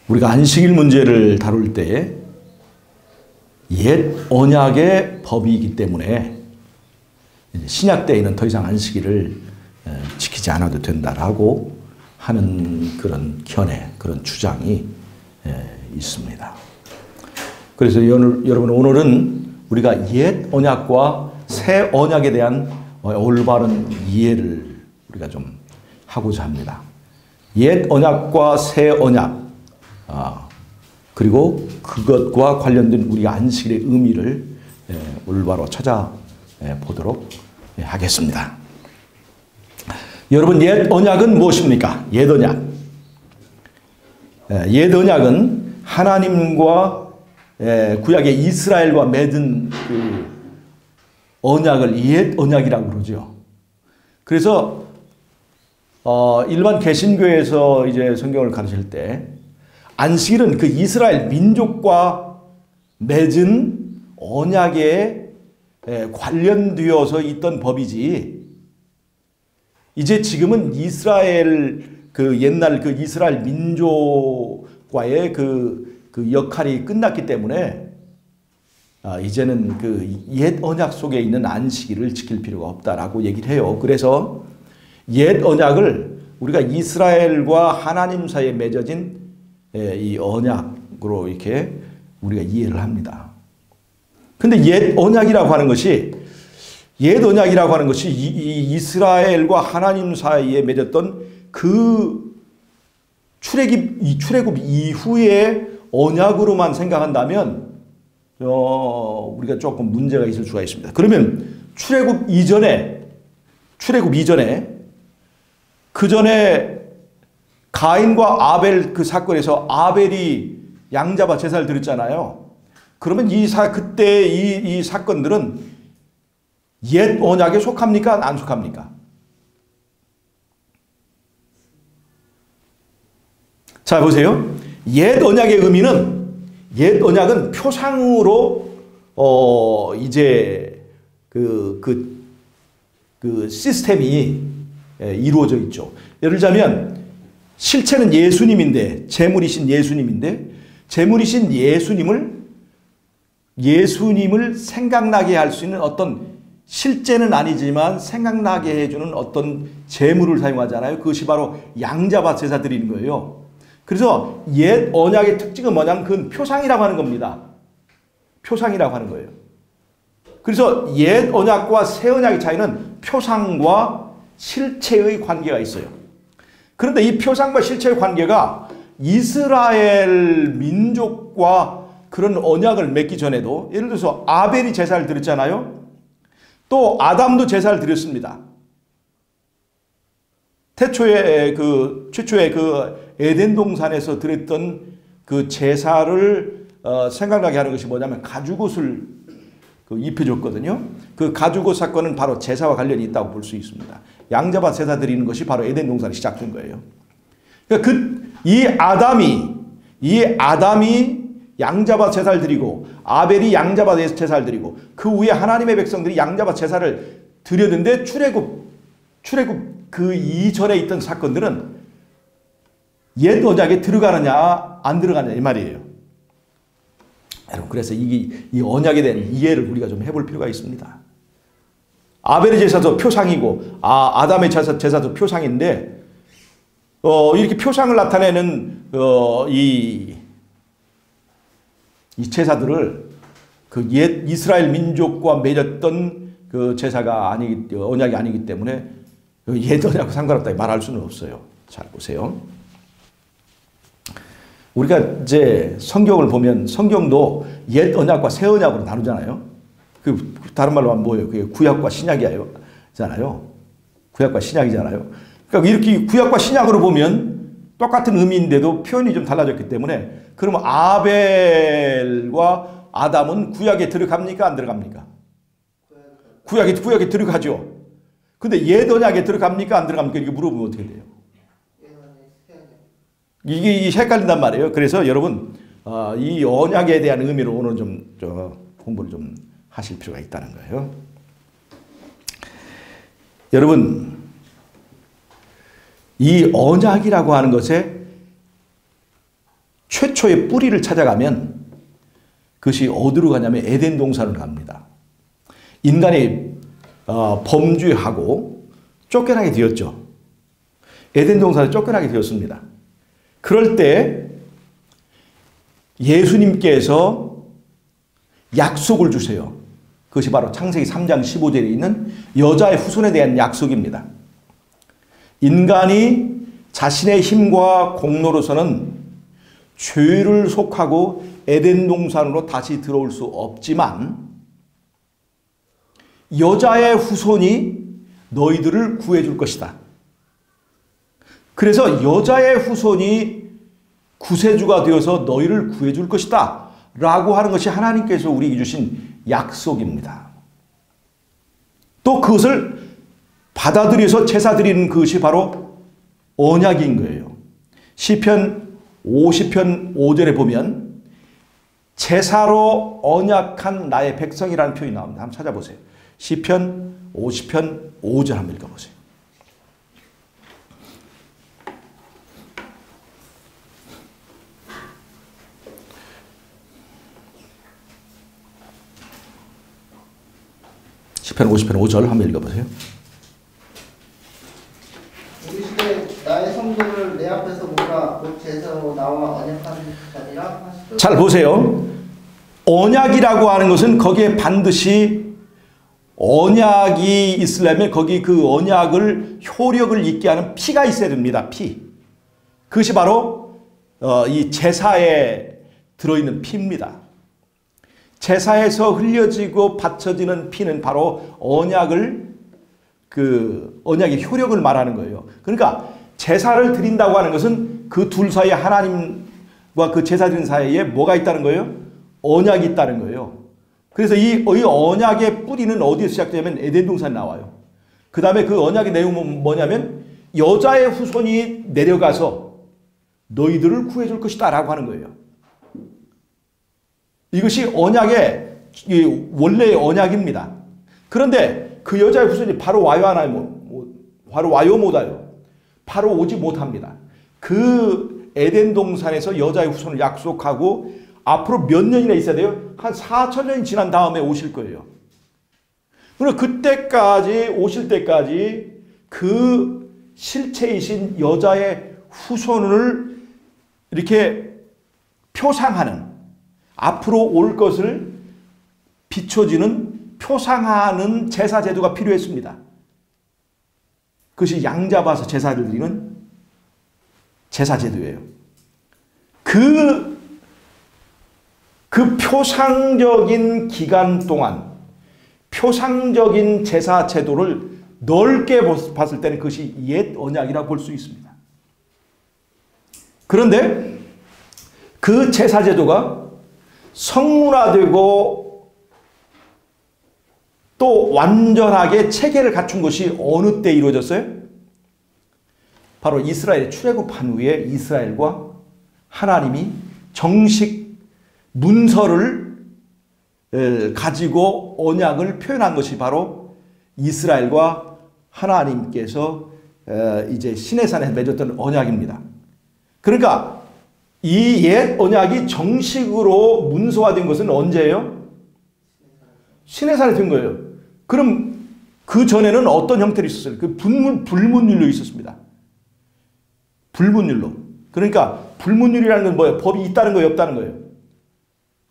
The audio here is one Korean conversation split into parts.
우리가 안식일 문제를 다룰 때 옛 언약의 법이기 때문에 신약 때에는 더 이상 안식일을 지키지 않아도 된다라고 하는 그런 견해, 그런 주장이 있습니다. 그래서 여러분 오늘은 우리가 옛 언약과 새 언약에 대한 올바른 이해를 우리가 좀 하고자 합니다. 옛 언약과 새 언약, 그리고 그것과 관련된 우리가 안식일의 의미를 올바로 찾아보도록 하겠습니다. 여러분, 옛 언약은 무엇입니까? 옛 언약. 옛 언약은 하나님과 구약의 이스라엘과 맺은 그 언약을 옛 언약이라고 그러죠. 그래서 일반 개신교에서 이제 성경을 가르칠 때 안식일은 그 이스라엘 민족과 맺은 언약에 관련되어서 있던 법이지, 이제 지금은 이스라엘 그 옛날 그 이스라엘 민족과의 그 역할이 끝났기 때문에 이제는 그 옛 언약 속에 있는 안식일을 지킬 필요가 없다라고 얘기를 해요. 그래서 옛 언약을 우리가 이스라엘과 하나님 사이에 맺어진 이 언약으로 이렇게 우리가 이해를 합니다. 근데 옛 언약이라고 하는 것이 이 이스라엘과 하나님 사이에 맺었던 그 출애굽 이후의 언약으로만 생각한다면 우리가 조금 문제가 있을 수가 있습니다. 그러면 출애굽 이전에 그 전에 가인과 아벨 그 사건에서 아벨이 양잡아 제사를 드렸잖아요. 그러면 그때 이 사건들은 옛 언약에 속합니까? 안 속합니까? 자, 보세요. 옛 언약의 의미는, 옛 언약은 표상으로 이제 그 시스템이 이루어져 있죠. 예를 들자면 실체는 예수님인데, 제물이신 예수님을 생각나게 할 수 있는 어떤, 실제는 아니지만 생각나게 해주는 어떤 제물을 사용하잖아요. 그것이 바로 양잡아 제사 드리는 거예요. 그래서 옛 언약의 특징은 뭐냐면 그건 표상이라고 하는 겁니다. 표상이라고 하는 거예요. 그래서 옛 언약과 새 언약의 차이는 표상과 실체의 관계가 있어요. 그런데 이 표상과 실체의 관계가 이스라엘 민족과 그런 언약을 맺기 전에도, 예를 들어서 아벨이 제사를 드렸잖아요. 또 아담도 제사를 드렸습니다. 최초의 그 에덴 동산에서 드렸던 그 제사를 생각나게 하는 것이 뭐냐면 가죽옷을 입혀줬거든요. 그 가죽옷 사건은 바로 제사와 관련이 있다고 볼 수 있습니다. 양잡아 제사 드리는 것이 바로 에덴 동산이 시작된 거예요. 그러니까 이 아담이 양잡아 제사를 드리고 아벨이 양잡아 제사를 드리고 그 후에 하나님의 백성들이 양잡아 제사를 드렸는데 출애굽 그 이전에 있던 사건들은 옛 언약에 들어가느냐 안 들어가느냐 이 말이에요. 여러분, 그래서 이 언약에 대한 이해를 우리가 좀 해볼 필요가 있습니다. 아벨의 제사도 표상이고 아담의 제사도 표상인데 이렇게 표상을 나타내는 이 제사들을 그 옛 이스라엘 민족과 맺었던 그 제사가 언약이 아니기 때문에 옛 언약과 상관없다 말할 수는 없어요. 잘 보세요. 우리가 이제 성경을 보면 성경도 옛 언약과 새 언약으로 나누잖아요. 그 다른 말로 하면 뭐예요? 그게 구약과 신약이잖아요. 구약과 신약이잖아요. 그러니까 이렇게 구약과 신약으로 보면 똑같은 의미인데도 표현이 좀 달라졌기 때문에, 그러면 아벨과 아담은 구약에 들어갑니까? 안 들어갑니까? 구약에 들어가죠. 근데 옛 언약에 들어갑니까? 안 들어갑니까? 이거 물어보면 어떻게 돼요? 이게 헷갈린단 말이에요. 그래서 여러분 이 언약에 대한 의미로 오늘 좀 공부를 좀 하실 필요가 있다는 거예요. 여러분, 이 언약이라고 하는 것에 최초의 뿌리를 찾아가면 그것이 어디로 가냐면 에덴 동산으로 갑니다. 인간이 범죄하고 쫓겨나게 되었죠. 에덴 동산에 쫓겨나게 되었습니다. 그럴 때 예수님께서 약속을 주세요. 그것이 바로 창세기 3장 15절에 있는 여자의 후손에 대한 약속입니다. 인간이 자신의 힘과 공로로서는 죄를 속하고 에덴 동산으로 다시 들어올 수 없지만 여자의 후손이 너희들을 구해줄 것이다. 그래서 여자의 후손이 구세주가 되어서 너희를 구해줄 것이다 라고 하는 것이 하나님께서 우리에게 주신 약속입니다. 또 그것을 받아들여서 제사 드리는 그것이 바로 언약인 거예요. 시편 50편 5절에 보면 제사로 언약한 나의 백성이라는 표현이 나옵니다. 한번 찾아보세요. 시편 50편 5절 한번 읽어보세요. 시편 50편 5절 한번 읽어보세요. 우리 시대 나의 성도를 내 앞에서 모으라 곧 제사로 나와 언약하는 자니라. 잘 보세요. 언약이라고 하는 것은 거기에 반드시 언약이 있으려면 거기 그 언약을 효력을 있게 하는 피가 있어야 됩니다. 피. 그것이 바로 이 제사에 들어있는 피입니다. 제사에서 흘려지고 바쳐지는 피는 바로 언약의 효력을 말하는 거예요. 그러니까 제사를 드린다고 하는 것은 그 둘 사이에 하나님과 그 제사 드린 사이에 뭐가 있다는 거예요? 언약이 있다는 거예요. 그래서 이 언약의 뿌리는 어디에서 시작되냐면 에덴 동산에 나와요. 그 다음에 그 언약의 내용은 뭐냐면 여자의 후손이 내려가서 너희들을 구해줄 것이다 라고 하는 거예요. 이것이 언약의 원래의 언약입니다. 그런데 그 여자의 후손이 바로 와요 하나요? 바로 와요 못와요? 바로 오지 못합니다. 그 에덴 동산에서 여자의 후손을 약속하고 앞으로 몇 년이나 있어야 돼요? 한 4,000년이 지난 다음에 오실 거예요. 그럼 그때까지 오실 때까지 그 실체이신 여자의 후손을 이렇게 표상하는 앞으로 올 것을 비춰지는 표상하는 제사 제도가 필요했습니다. 그것이 양 잡아서 제사를 드리는 제사 제도예요. 그 표상적인 기간 동안 표상적인 제사 제도를 넓게 봤을 때는 그것이 옛 언약이라고 볼 수 있습니다. 그런데 그 제사 제도가 성문화되고 또 완전하게 체계를 갖춘 것이 어느 때 이루어졌어요? 바로 이스라엘 출애굽한 후에 이스라엘과 하나님이 정식 문서를 가지고 언약을 표현한 것이 바로 이스라엘과 하나님께서 이제 시내산에 맺었던 언약입니다. 그러니까 이 옛 언약이 정식으로 문서화된 것은 언제예요? 시내산에 된 거예요. 그럼 그 전에는 어떤 형태로 있었어요? 그 불문율로 있었습니다. 불문율로. 그러니까 불문율이라는 건 뭐예요? 법이 있다는 거예요? 없다는 거예요?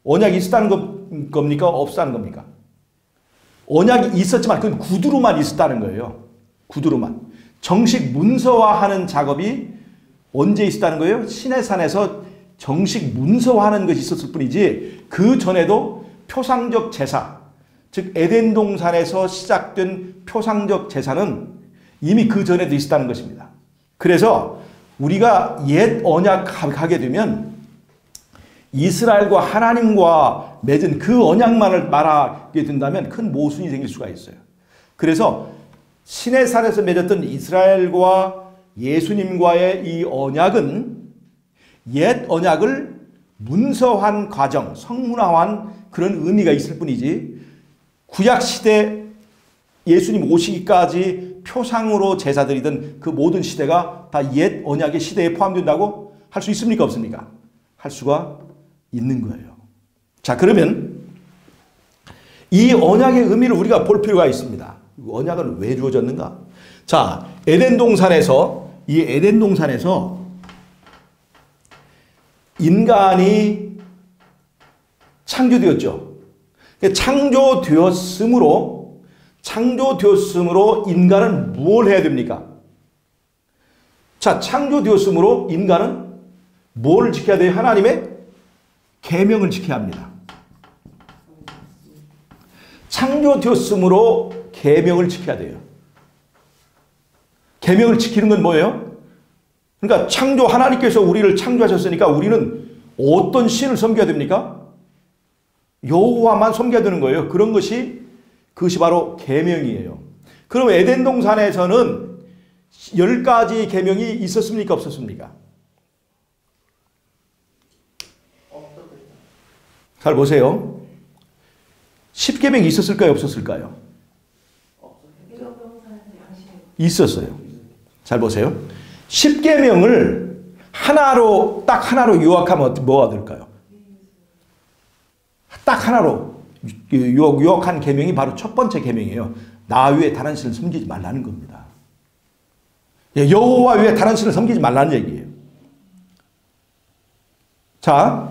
언약이 있었다는 겁니까? 없다는 겁니까? 언약이 있었지만 그건 구두로만 있었다는 거예요. 구두로만. 정식 문서화하는 작업이 언제 있었다는 거예요? 시내산에서 정식 문서화하는 것이 있었을 뿐이지 그 전에도 표상적 제사, 즉 에덴 동산에서 시작된 표상적 제사는 이미 그 전에도 있었다는 것입니다. 그래서 우리가 옛 언약하게 되면 이스라엘과 하나님과 맺은 그 언약만을 말하게 된다면 큰 모순이 생길 수가 있어요. 그래서 시내산에서 맺었던 이스라엘과 예수님과의 이 언약은 옛 언약을 문서화한 과정, 성문화한 그런 의미가 있을 뿐이지 구약시대 예수님 오시기까지 표상으로 제사드리던 그 모든 시대가 다 옛 언약의 시대에 포함된다고 할 수 있습니까? 없습니까? 할 수가 있는 거예요. 자, 그러면 이 언약의 의미를 우리가 볼 필요가 있습니다. 언약은 왜 주어졌는가? 자, 에덴 동산에서 인간이 창조되었죠. 창조되었으므로 인간은 뭘 해야 됩니까? 자, 창조되었으므로 인간은 뭘 지켜야 돼요? 하나님의 계명을 지켜야 합니다. 창조되었으므로 계명을 지켜야 돼요. 계명을 지키는 건 뭐예요? 그러니까 하나님께서 우리를 창조하셨으니까 우리는 어떤 신을 섬겨야 됩니까? 여호와만 섬겨야 되는 거예요. 그것이 바로 계명이에요. 그럼 에덴 동산에서는 10가지 계명이 있었습니까? 없었습니까? 잘 보세요. 10계명이 있었을까요? 없었을까요? 있었어요. 잘 보세요. 10계명을 딱 하나로 요약하면 뭐가 될까요? 딱 하나로 요약한 계명이 바로 첫 번째 계명이에요. 나 외에 다른 신을 섬기지 말라는 겁니다. 여호와 외에 다른 신을 섬기지 말라는 얘기예요. 자,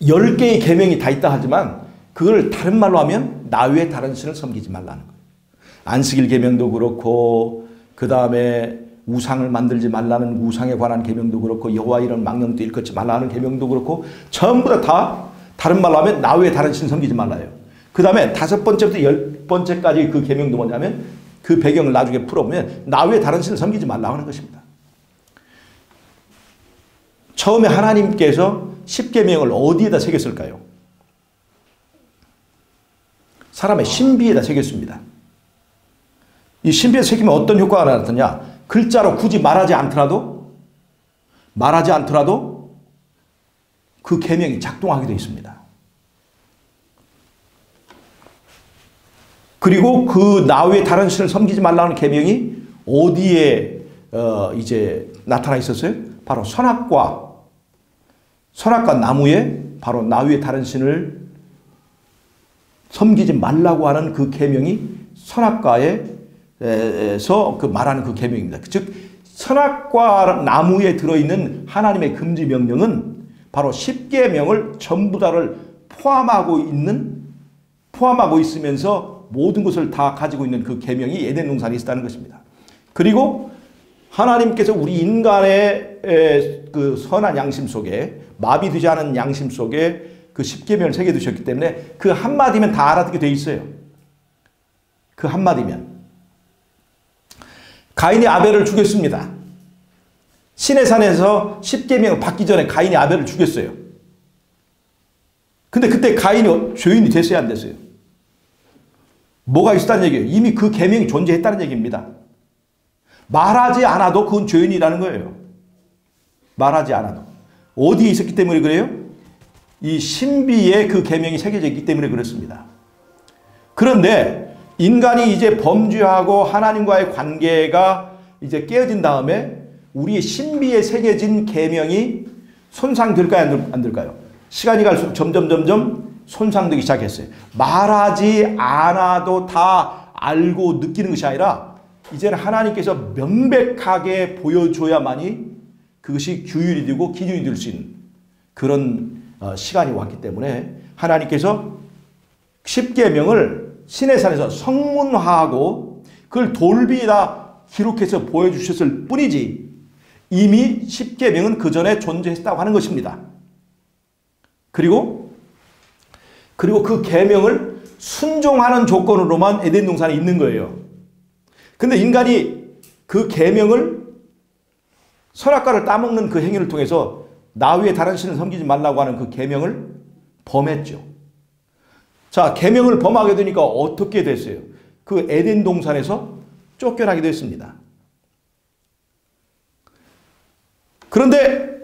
10개의 계명이 다 있다 하지만 그걸 다른 말로 하면 나 외에 다른 신을 섬기지 말라는 거예요. 안식일 계명도 그렇고 그 다음에 우상을 만들지 말라는 우상에 관한 계명도 그렇고 여호와 이름 망령도 일컫지 말라는 계명도 그렇고 전부 다 다른 말로 하면 나 외에 다른 신 섬기지 말라요. 그 다음에 5번째부터 10번째까지 그 계명도 뭐냐면 그 배경을 나중에 풀어보면 나 외에 다른 신을 섬기지 말라고 하는 것입니다. 처음에 하나님께서 10계명을 어디에다 새겼을까요? 사람의 신비에다 새겼습니다. 이 신비에 새기면 어떤 효과가 나타나냐? 글자로 굳이 말하지 않더라도 그 계명이 작동하게 되어 있습니다. 그리고 그 나 외에 다른 신을 섬기지 말라는 계명이 어디에 이제 나타나 있었어요? 바로 선악과 나무에 바로 나 외에 다른 신을 섬기지 말라고 하는 그 계명이 선악과에서 그 말하는 그 계명입니다. 즉 선악과 나무에 들어있는 하나님의 금지 명령은 바로 10계명을 전부 다를 포함하고 있으면서 모든 것을 다 가지고 있는 그 계명이 에덴 동산에 있었다는 것입니다. 그리고 하나님께서 우리 인간의 그 선한 양심 속에 마비되지 않은 양심 속에 그 10계명을 새겨두셨기 때문에 그 한마디면 다 알아듣게 돼 있어요. 그 한마디면. 가인이 아벨을 죽였습니다. 시내산에서 10계명을 받기 전에 가인이 아벨을 죽였어요. 근데 그때 가인이 죄인이 됐어요, 안 됐어요? 뭐가 있었다는 얘기예요? 이미 그 계명이 존재했다는 얘기입니다. 말하지 않아도 그건 죄인이라는 거예요. 말하지 않아도. 어디에 있었기 때문에 그래요? 이 신비에 그 계명이 새겨져 있기 때문에 그렇습니다. 그런데 인간이 이제 범죄하고 하나님과의 관계가 이제 깨어진 다음에 우리의 신비에 새겨진 계명이 손상될까요? 안 될까요? 시간이 갈수록 점점 손상되기 시작했어요. 말하지 않아도 다 알고 느끼는 것이 아니라 이제는 하나님께서 명백하게 보여줘야만이 그것이 규율이 되고 기준이 될 수 있는 그런 시간이 왔기 때문에 하나님께서 10계명을 시내산에서 성문화하고 그걸 돌비에다 기록해서 보여주셨을 뿐이지 이미 10계명은 그 전에 존재했다고 하는 것입니다. 그리고 그 계명을 순종하는 조건으로만 에덴 동산에 있는 거예요. 근데 인간이 그 계명을 선악과를 따먹는 그 행위를 통해서 나 외에 다른 신을 섬기지 말라고 하는 그 계명을 범했죠. 자, 계명을 범하게 되니까 어떻게 됐어요? 그 에덴 동산에서 쫓겨나게 됐습니다. 그런데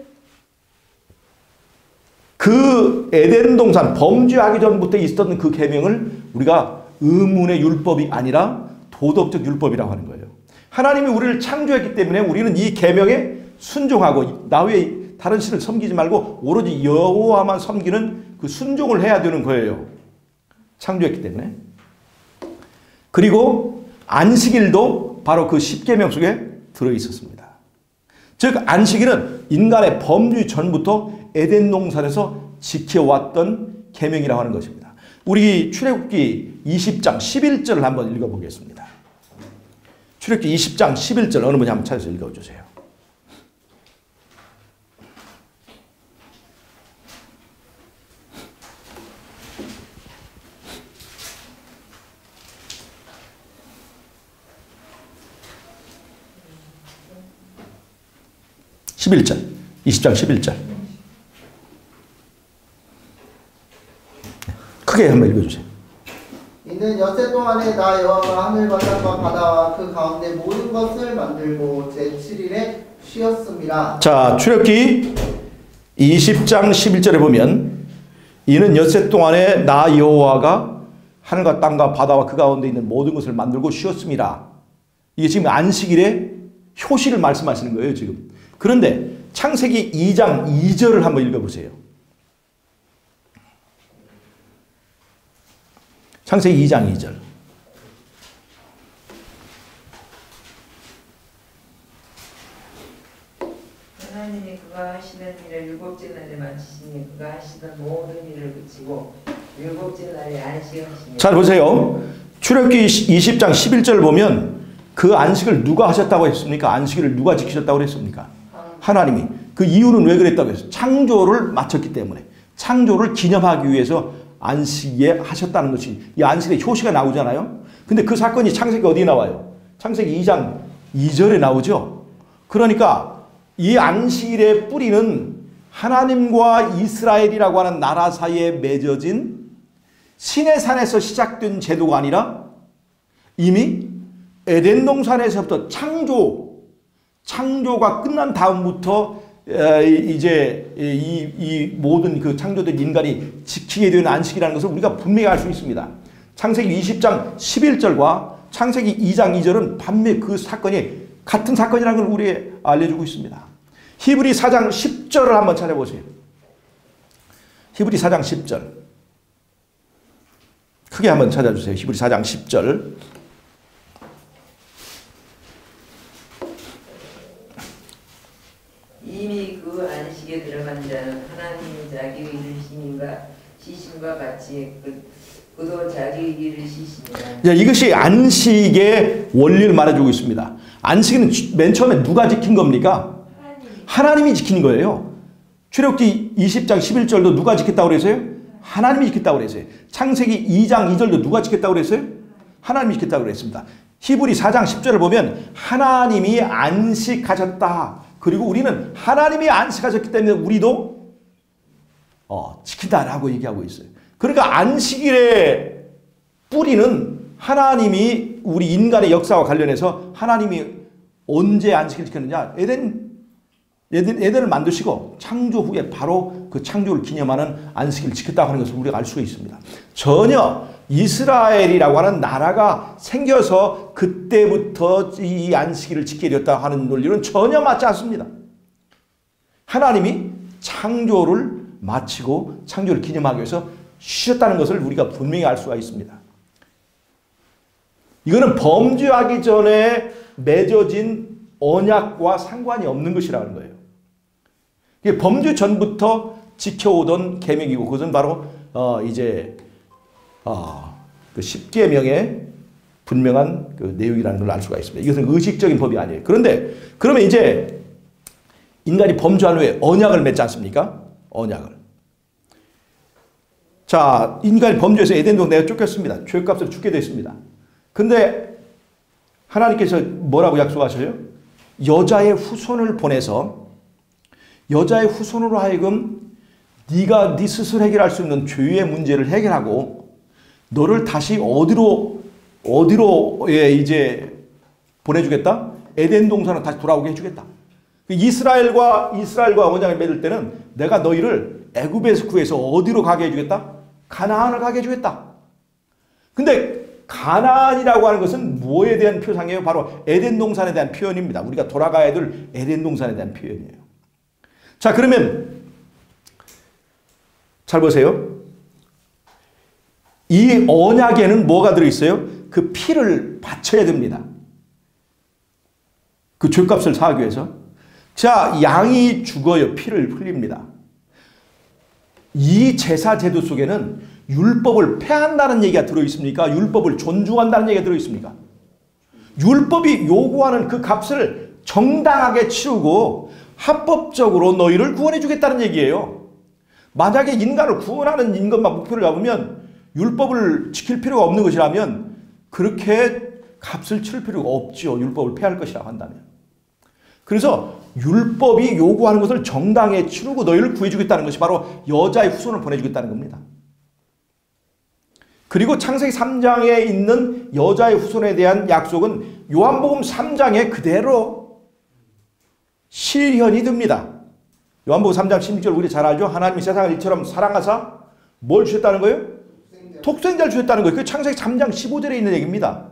그 에덴 동산 범죄하기 전부터 있었던 그 계명을 우리가 의문의 율법이 아니라 도덕적 율법이라고 하는 거예요. 하나님이 우리를 창조했기 때문에 우리는 이 계명에 순종하고 나 외에 다른 신을 섬기지 말고 오로지 여호와만 섬기는 그 순종을 해야 되는 거예요. 창조했기 때문에. 그리고 안식일도 바로 그 십계명 속에 들어 있었습니다. 즉 안식일은 인간의 범죄 전부터 에덴 동산에서 지켜왔던 계명이라고 하는 것입니다. 우리 출애굽기 20장 11절을 한번 읽어보겠습니다. 출애굽기 20장 11절 어느 분이 한번 찾아서 읽어주세요. (11절) 20장 11절 크게 한번 읽어주세요. 이는 엿새 동안에 나 여호와가 하늘과 땅과 바다와 그 가운데 모든 것을 만들고 제7일에 쉬었습니다. 자, 출애굽기 20장 11절에 보면 이는 엿새 동안에 나 여호와가 하늘과 땅과 바다와 그 가운데 있는 모든 것을 만들고 쉬었습니다. 이게 지금 안식일의 효시를 말씀하시는 거예요, 지금. 그런데 창세기 2장 2절을 한번 읽어보세요. 창세기 2장 2절. 하나님이 그가 하시는 일을 일곱째 날에 마치시니 그가 하시던 모든 일을 그치고 일곱째 날에 안식하시니. 잘 보세요. 출애굽기 20장 11절 보면 그 안식을 누가 하셨다고 했습니까? 안식일을 누가 지키셨다고 했습니까? 하나님이. 그 이유는 왜 그랬다고 했어요? 창조를 마쳤기 때문에. 창조를 기념하기 위해서 안식에 하셨다는 것이 이 안식의 효시가 나오잖아요. 근데 그 사건이 창세기 어디에 나와요? 창세기 2장 2절에 나오죠. 그러니까 이 안식일의 뿌리는 하나님과 이스라엘이라고 하는 나라 사이에 맺어진 시내산에서 시작된 제도가 아니라 이미 에덴 동산에서부터 창조가 끝난 다음부터 이제 이 모든 그 창조된 인간이 지키게 되는 안식이라는 것을 우리가 분명히 알 수 있습니다. 창세기 20장 11절과 창세기 2장 2절은 반면 그 사건이 같은 사건이라는 걸 우리에게 알려주고 있습니다. 히브리 4장 10절을 한번 찾아보세요. 히브리 4장 10절. 크게 한번 찾아주세요. 히브리 4장 10절. 이미 그 안식에 들어간 자는 하나님이 자기 일을 시심과 같이 그도 자기 일을 시심이라. 이것이 안식의 원리를 말해주고 있습니다. 안식은 맨 처음에 누가 지킨 겁니까? 하나님이 지킨 거예요. 출애굽기 20장 11절도 누가 지켰다고 그랬어요? 하나님이 지켰다고 그랬어요. 창세기 2장 2절도 누가 지켰다고 그랬어요? 하나님이 지켰다고 그랬습니다. 히브리 4장 10절을 보면 하나님이 안식하셨다. 그리고 우리는 하나님이 안식하셨기 때문에 우리도 지킨다라고 얘기하고 있어요. 그러니까 안식일의 뿌리는 하나님이 우리 인간의 역사와 관련해서 하나님이 언제 안식을 지켰느냐. 에덴을 만드시고 창조 후에 바로 그 창조를 기념하는 안식일을 지켰다고 하는 것을 우리가 알 수가 있습니다. 전혀 이스라엘이라고 하는 나라가 생겨서 그때부터 이 안식일을 지키게 되었다 하는 논리는 전혀 맞지 않습니다. 하나님이 창조를 마치고 창조를 기념하기 위해서 쉬셨다는 것을 우리가 분명히 알 수가 있습니다. 이거는 범죄하기 전에 맺어진 언약과 상관이 없는 것이라는 거예요. 이게 범죄 전부터 지켜오던 계명이고 그것은 바로 그 십계명의 분명한 그 내용이라는 걸 알 수가 있습니다. 이것은 의식적인 법이 아니에요. 그런데 그러면 이제 인간이 범죄한 후에 언약을 맺지 않습니까? 언약을. 자, 인간이 범죄해서 에덴 동산 내가 쫓겼습니다. 죄값으로 죽게 됐습니다. 근데 하나님께서 뭐라고 약속하셔요? 여자의 후손을 보내서 여자의 후손으로 하여금 네가 네 스스로 해결할 수 있는 죄의 문제를 해결하고 너를 다시 어디로 이제 보내주겠다? 에덴 동산으로 다시 돌아오게 해주겠다. 이스라엘과 언약을 맺을 때는 내가 너희를 애굽에서 구해서 어디로 가게 해주겠다? 가나안을 가게 해주겠다. 근데 가나안이라고 하는 것은 뭐에 대한 표상이에요? 바로 에덴 동산에 대한 표현입니다. 우리가 돌아가야 될 에덴 동산에 대한 표현이에요. 자, 그러면 잘 보세요. 이 언약에는 뭐가 들어있어요? 그 피를 바쳐야 됩니다. 그 죄값을 사하기 위해서. 자, 양이 죽어요. 피를 흘립니다. 이 제사 제도 속에는 율법을 폐한다는 얘기가 들어있습니까? 율법을 존중한다는 얘기가 들어있습니까? 율법이 요구하는 그 값을 정당하게 치르고 합법적으로 너희를 구원해 주겠다는 얘기예요. 만약에 인간을 구원하는 인것만 목표를 잡으면 율법을 지킬 필요가 없는 것이라면 그렇게 값을 치를 필요가 없죠. 율법을 폐할 것이라고 한다면. 그래서 율법이 요구하는 것을 정당하게 치르고 너희를 구해주겠다는 것이 바로 여자의 후손을 보내주겠다는 겁니다. 그리고 창세기 3장에 있는 여자의 후손에 대한 약속은 요한복음 3장에 그대로 실현이 됩니다. 요한복음 3장 16절 우리 잘 알죠? 하나님이 세상을 이처럼 사랑하사 뭘 주셨다는 거예요? 독생자를 주셨다는 거예요. 그 창세기 3장 15절에 있는 얘기입니다.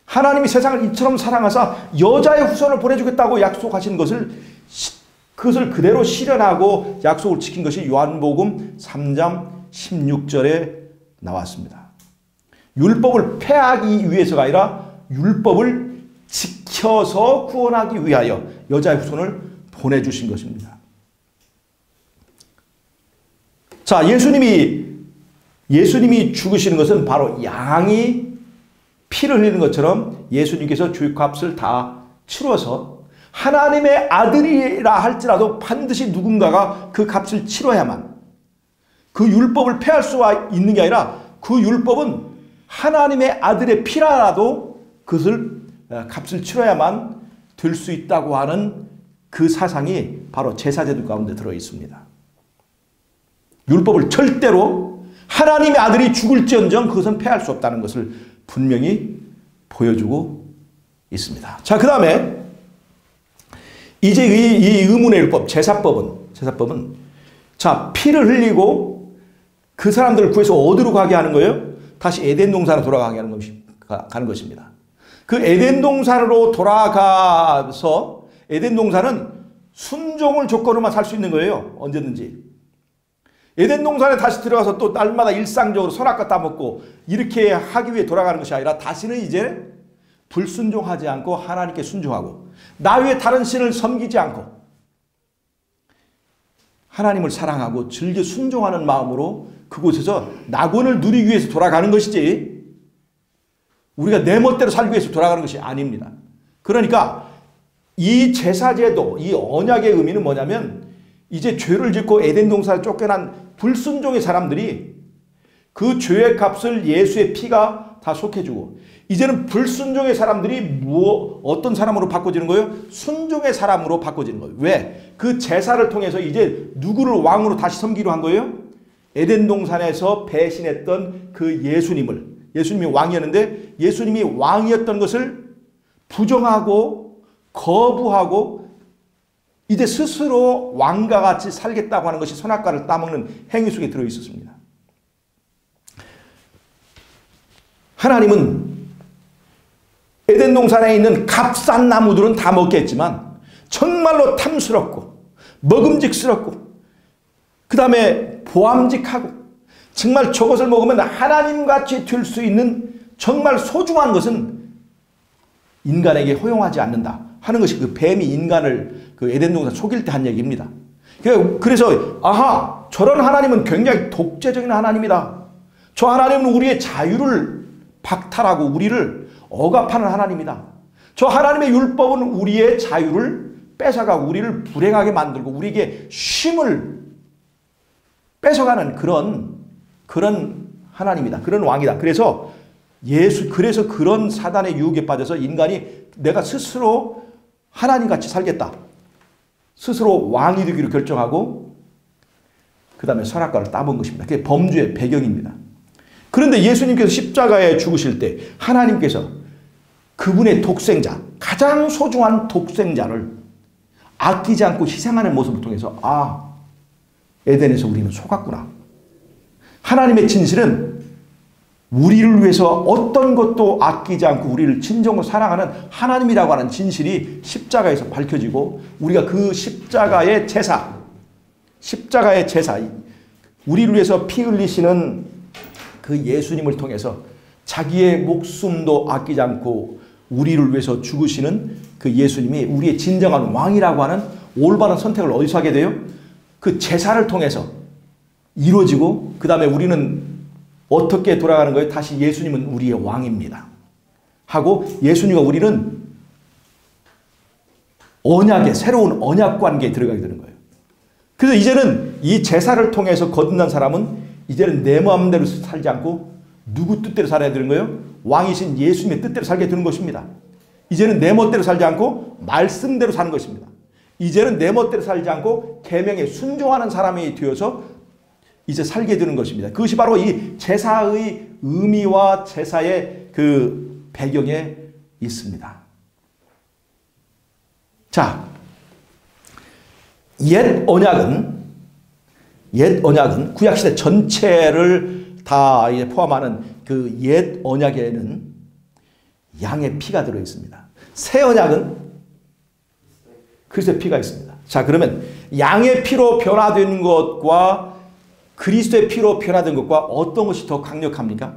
하나님이 세상을 이처럼 사랑하사 여자의 후손을 보내주겠다고 약속하신 것을 그것을 그대로 실현하고 약속을 지킨 것이 요한복음 3장 16절에 나왔습니다. 율법을 폐하기 위해서가 아니라 율법을 지켜서 구원하기 위하여 여자의 후손을 보내주신 것입니다. 자, 예수님이 죽으시는 것은 바로 양이 피를 흘리는 것처럼 예수님께서 죄값을 다 치러서 하나님의 아들이라 할지라도 반드시 누군가가 그 값을 치러야만, 그 율법을 폐할 수가 있는 게 아니라 그 율법은 하나님의 아들의 피라도 그것을 값을 치러야만 될 수 있다고 하는 그 사상이 바로 제사제도 가운데 들어 있습니다. 율법을 절대로 하나님의 아들이 죽을지언정 그것은 폐할 수 없다는 것을 분명히 보여주고 있습니다. 자, 그 다음에 이제 이 의문의 율법, 제사법은 자, 피를 흘리고 그 사람들을 구해서 어디로 가게 하는 거예요? 다시 에덴 동산으로 돌아가게 하는 것입니다. 그 에덴 동산으로 돌아가서 에덴 동산은 순종을 조건으로만 살 수 있는 거예요. 언제든지. 에덴 동산에 다시 들어가서 또 날마다 일상적으로 선악과 따먹고 이렇게 하기 위해 돌아가는 것이 아니라 다시는 이제 불순종하지 않고 하나님께 순종하고 나 외에 다른 신을 섬기지 않고 하나님을 사랑하고 즐겨 순종하는 마음으로 그곳에서 낙원을 누리기 위해서 돌아가는 것이지 우리가 내 멋대로 살기 위해서 돌아가는 것이 아닙니다. 그러니까 이 제사제도, 이 언약의 의미는 뭐냐면 이제 죄를 짓고 에덴 동산을 쫓겨난 불순종의 사람들이 그 죄의 값을 예수의 피가 다 속해주고 이제는 불순종의 사람들이 어떤 사람으로 바꿔지는 거예요? 순종의 사람으로 바꿔지는 거예요. 왜? 그 제사를 통해서 이제 누구를 왕으로 다시 섬기려 한 거예요? 에덴 동산에서 배신했던 그 예수님이 왕이었는데 예수님이 왕이었던 것을 부정하고 거부하고 이제 스스로 왕과 같이 살겠다고 하는 것이 선악과를 따먹는 행위 속에 들어있었습니다. 하나님은 에덴 동산에 있는 값싼 나무들은 다 먹겠지만 정말로 탐스럽고 먹음직스럽고 그 다음에 보암직하고 정말 저것을 먹으면 하나님같이 될 수 있는 정말 소중한 것은 인간에게 허용하지 않는다 하는 것이 그 뱀이 인간을 그 에덴 동산 속일 때 한 얘기입니다. 그래서 아하, 저런 하나님은 굉장히 독재적인 하나님이다. 저 하나님은 우리의 자유를 박탈하고 우리를 억압하는 하나님이다. 저 하나님의 율법은 우리의 자유를 뺏어가고 우리를 불행하게 만들고 우리에게 쉼을 뺏어가는 그런 하나님이다. 그런 왕이다. 그래서 그런 사단의 유혹에 빠져서 인간이 내가 스스로 하나님같이 살겠다. 스스로 왕이 되기로 결정하고 그 다음에 선악과를 따본 것입니다. 그게 범죄의 배경입니다. 그런데 예수님께서 십자가에 죽으실 때 하나님께서 그분의 독생자, 가장 소중한 독생자를 아끼지 않고 희생하는 모습을 통해서 에덴에서 우리는 속았구나. 하나님의 진실은 우리를 위해서 어떤 것도 아끼지 않고 우리를 진정으로 사랑하는 하나님이라고 하는 진실이 십자가에서 밝혀지고 우리가 그 십자가의 제사, 우리를 위해서 피 흘리시는 그 예수님을 통해서 자기의 목숨도 아끼지 않고 우리를 위해서 죽으시는 그 예수님이 우리의 진정한 왕이라고 하는 올바른 선택을 어디서 하게 돼요? 그 제사를 통해서 이루어지고 그 다음에 우리는 어떻게 돌아가는 거예요? 다시 예수님은 우리의 왕입니다. 하고 예수님과 우리는 언약의 새로운 언약 관계에 들어가게 되는 거예요. 그래서 이제는 이 제사를 통해서 거듭난 사람은 이제는 내 마음대로 살지 않고 누구 뜻대로 살아야 되는 거예요? 왕이신 예수님의 뜻대로 살게 되는 것입니다. 이제는 내 멋대로 살지 않고 말씀대로 사는 것입니다. 이제는 내 멋대로 살지 않고 계명에 순종하는 사람이 되어서 이제 살게 되는 것입니다. 그것이 바로 이 제사의 의미와 제사의 그 배경에 있습니다. 자, 옛 언약은 구약시대 전체를 다 포함하는 그 옛 언약에는 양의 피가 들어 있습니다. 새 언약은 그리스도의 피가 있습니다. 자, 그러면 양의 피로 변화되는 것과 그리스도의 피로 변화된 것과 어떤 것이 더 강력합니까?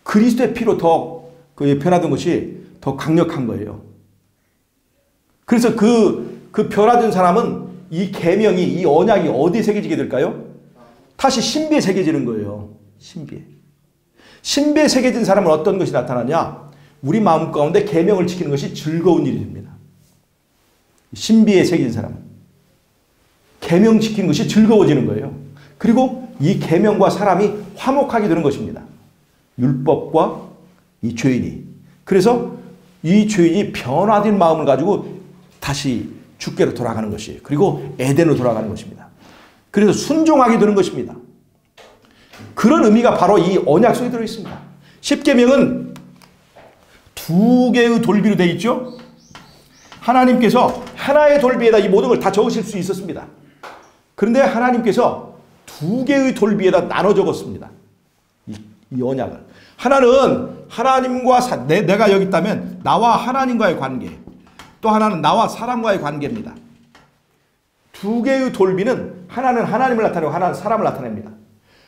그리스도의 피로 더 변화된 것이 더 강력한 거예요. 그래서 그 변화된 사람은 이 계명이, 이 언약이 어디에 새겨지게 될까요? 다시 신비에 새겨지는 거예요. 신비에 새겨진 사람은 어떤 것이 나타나냐? 우리 마음 가운데 계명을 지키는 것이 즐거운 일이 됩니다. 신비에 새겨진 사람은 계명 지키는 것이 즐거워지는 거예요. 그리고 이 계명과 사람이 화목하게 되는 것입니다. 율법과 이 죄인이. 그래서 이 죄인이 변화된 마음을 가지고 다시 주께로 돌아가는 것이에요. 그리고 에덴으로 돌아가는 것입니다. 그래서 순종하게 되는 것입니다. 그런 의미가 바로 이 언약 속에 들어있습니다. 십계명은 두 개의 돌비로 되어 있죠. 하나님께서 하나의 돌비에다 이 모든 걸 다 적으실 수 있었습니다. 그런데 하나님께서 두 개의 돌비에다 나눠 적었습니다. 이 언약을. 하나는 하나님과 내가 여기 있다면 나와 하나님과의 관계, 또 하나는 나와 사람과의 관계입니다. 두 개의 돌비는 하나는 하나님을 나타내고 하나는 사람을 나타냅니다.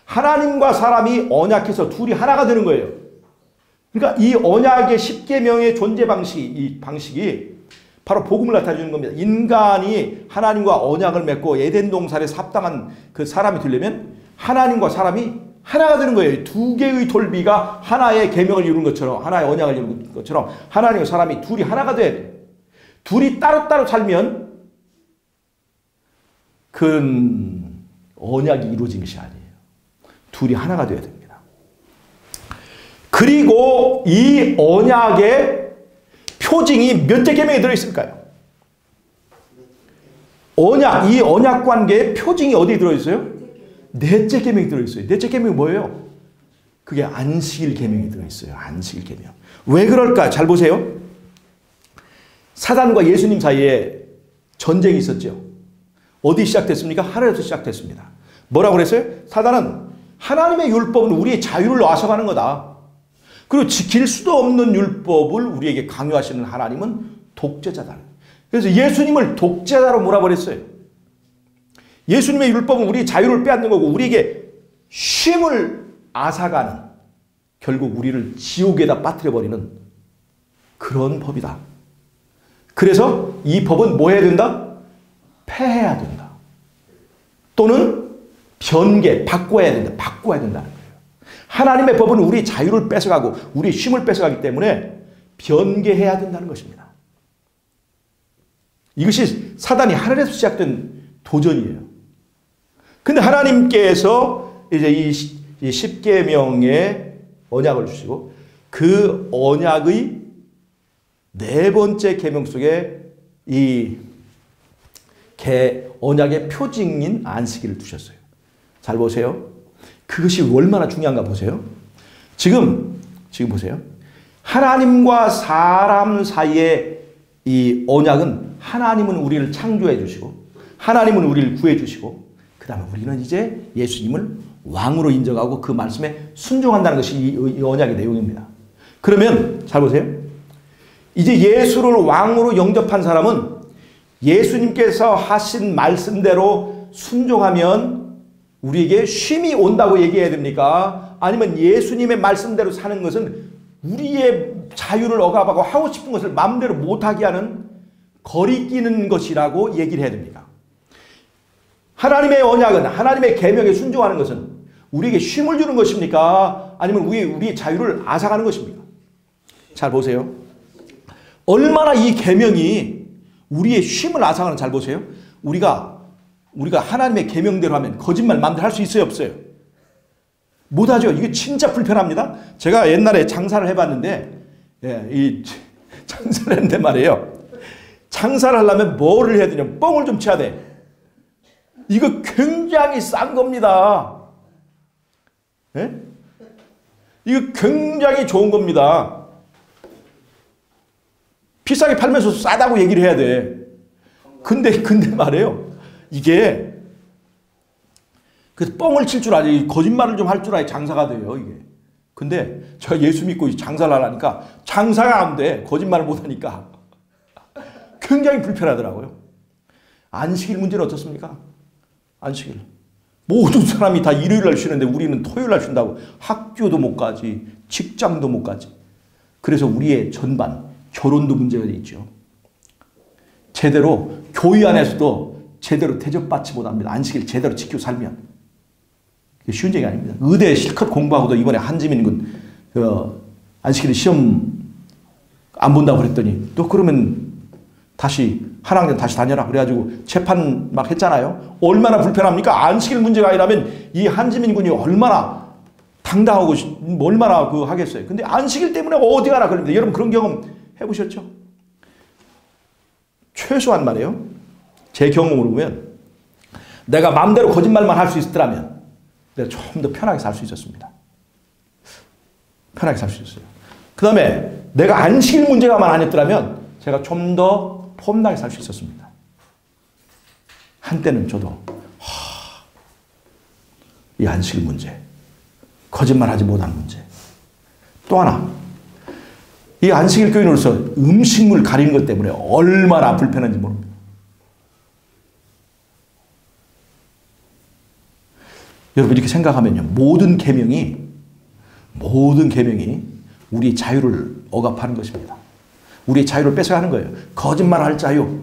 하나님과 사람이 언약해서 둘이 하나가 되는 거예요. 그러니까 이 언약의 십계명의 존재 이 방식이 바로 복음을 나타내주는 겁니다. 인간이 하나님과 언약을 맺고 에덴 동산에 합당한 그 사람이 되려면 하나님과 사람이 하나가 되는 거예요. 두 개의 돌비가 하나의 계명을 이루는 것처럼, 하나의 언약을 이루는 것처럼 하나님과 사람이 둘이 하나가 돼야 돼요. 둘이 따로따로 살면 그 언약이 이루어진 것이 아니에요. 둘이 하나가 되어야 됩니다. 그리고 이 언약의 표징이 몇째 계명에 들어있을까요? 이 언약 관계의 표징이 어디에 들어있어요? 넷째 계명이 들어있어요. 넷째 계명이 뭐예요? 그게 안식일 계명이 들어있어요. 안식일 계명. 왜 그럴까요? 잘 보세요. 사단과 예수님 사이에 전쟁이 있었죠. 어디 시작됐습니까? 하늘에서 시작됐습니다. 뭐라고 그랬어요? 사단은 하나님의 율법은 우리의 자유를 앗아가는 거다. 그리고 지킬 수도 없는 율법을 우리에게 강요하시는 하나님은 독재자다. 그래서 예수님을 독재자로 몰아버렸어요. 예수님의 율법은 우리의 자유를 빼앗는 거고 우리에게 쉼을 앗아가는, 결국 우리를 지옥에다 빠뜨려버리는 그런 법이다. 그래서 이 법은 뭐 해야 된다? 폐해야 된다. 또는 바꿔야 된다. 바꿔야 된다는 거예요. 하나님의 법은 우리 자유를 뺏어가고 우리 쉼을 뺏어가기 때문에 변개해야 된다는 것입니다. 이것이 사단이 하늘에서 시작된 도전이에요. 근데 하나님께서 이제 이 십계명의 언약을 주시고 그 언약의 네 번째 계명 속에 이 언약의 표징인 안식일을 두셨어요. 잘 보세요. 그것이 얼마나 중요한가 보세요. 지금 보세요. 하나님과 사람 사이의 이 언약은 하나님은 우리를 창조해 주시고 하나님은 우리를 구해 주시고 그 다음에 우리는 이제 예수님을 왕으로 인정하고 그 말씀에 순종한다는 것이 이 언약의 내용입니다. 그러면 잘 보세요. 이제 예수를 왕으로 영접한 사람은 예수님께서 하신 말씀대로 순종하면 우리에게 쉼이 온다고 얘기해야 됩니까? 아니면 예수님의 말씀대로 사는 것은 우리의 자유를 억압하고 하고 싶은 것을 마음대로 못하게 하는 거리끼는 것이라고 얘기를 해야 됩니까? 하나님의 언약은, 하나님의 계명에 순종하는 것은 우리에게 쉼을 주는 것입니까? 아니면 우리의 자유를 앗아가는 것입니까? 잘 보세요. 얼마나 이 계명이 우리의 쉼을 앗아가는, 잘 보세요. 우리가 하나님의 계명대로 하면 거짓말 마음대로 할 수 있어요, 없어요? 못하죠. 이게 진짜 불편합니다. 제가 옛날에 장사를 해봤는데, 이 장사를 했는데 말이에요. 장사를 하려면 뭐를 해야 되냐? 뻥을 좀 쳐야 돼. 이거 굉장히 싼 겁니다. 예? 이거 굉장히 좋은 겁니다. 비싸게 팔면서 싸다고 얘기를 해야 돼. 근데 말이에요. 이게 그 뻥을 칠 줄 알아야, 거짓말을 좀 할 줄 알아야 장사가 돼요, 이게. 근데 제가 예수 믿고 장사를 하려니까 장사가 안 돼. 거짓말을 못 하니까. 굉장히 불편하더라고요. 안식일 문제는 어떻습니까? 안식일. 모든 사람이 다 일요일 날 쉬는데 우리는 토요일 날 쉰다고 학교도 못 가지, 직장도 못 가지. 그래서 우리의 전반, 결혼도 문제가 돼 있죠. 제대로, 교회 안에서도 제대로 대접받지 못합니다. 안식일 제대로 지키고 살면. 그게 쉬운 얘기 아닙니다. 의대 실컷 공부하고도 이번에 한지민 군 안식일 시험 안 본다고 그랬더니 또 그러면 다시 한 학년 다시 다녀라 그래가지고 재판 막 했잖아요. 얼마나 불편합니까? 안식일 문제가 아니라면 이 한지민 군이 얼마나 당당하고 얼마나 하겠어요. 근데 안식일 때문에 어디 가나 그럽니다. 여러분 그런 경험 해보셨죠? 최소한 말이에요. 제 경험으로 보면 내가 마음대로 거짓말만 할 수 있었더라면 내가 좀 더 편하게 살 수 있었습니다. 편하게 살 수 있었어요. 그 다음에 내가 안식일 문제가만 아니었더라면 제가 좀 더 폼나게 살 수 있었습니다. 한때는 저도 이 안식일 문제, 거짓말하지 못한 문제, 또 하나 이 안식일 교인으로서 음식물 가리는 것 때문에 얼마나 불편한지 모릅니다. 여러분 이렇게 생각하면요, 모든 계명이 우리 자유를 억압하는 것입니다. 우리의 자유를 뺏어가는 거예요. 거짓말할 자유,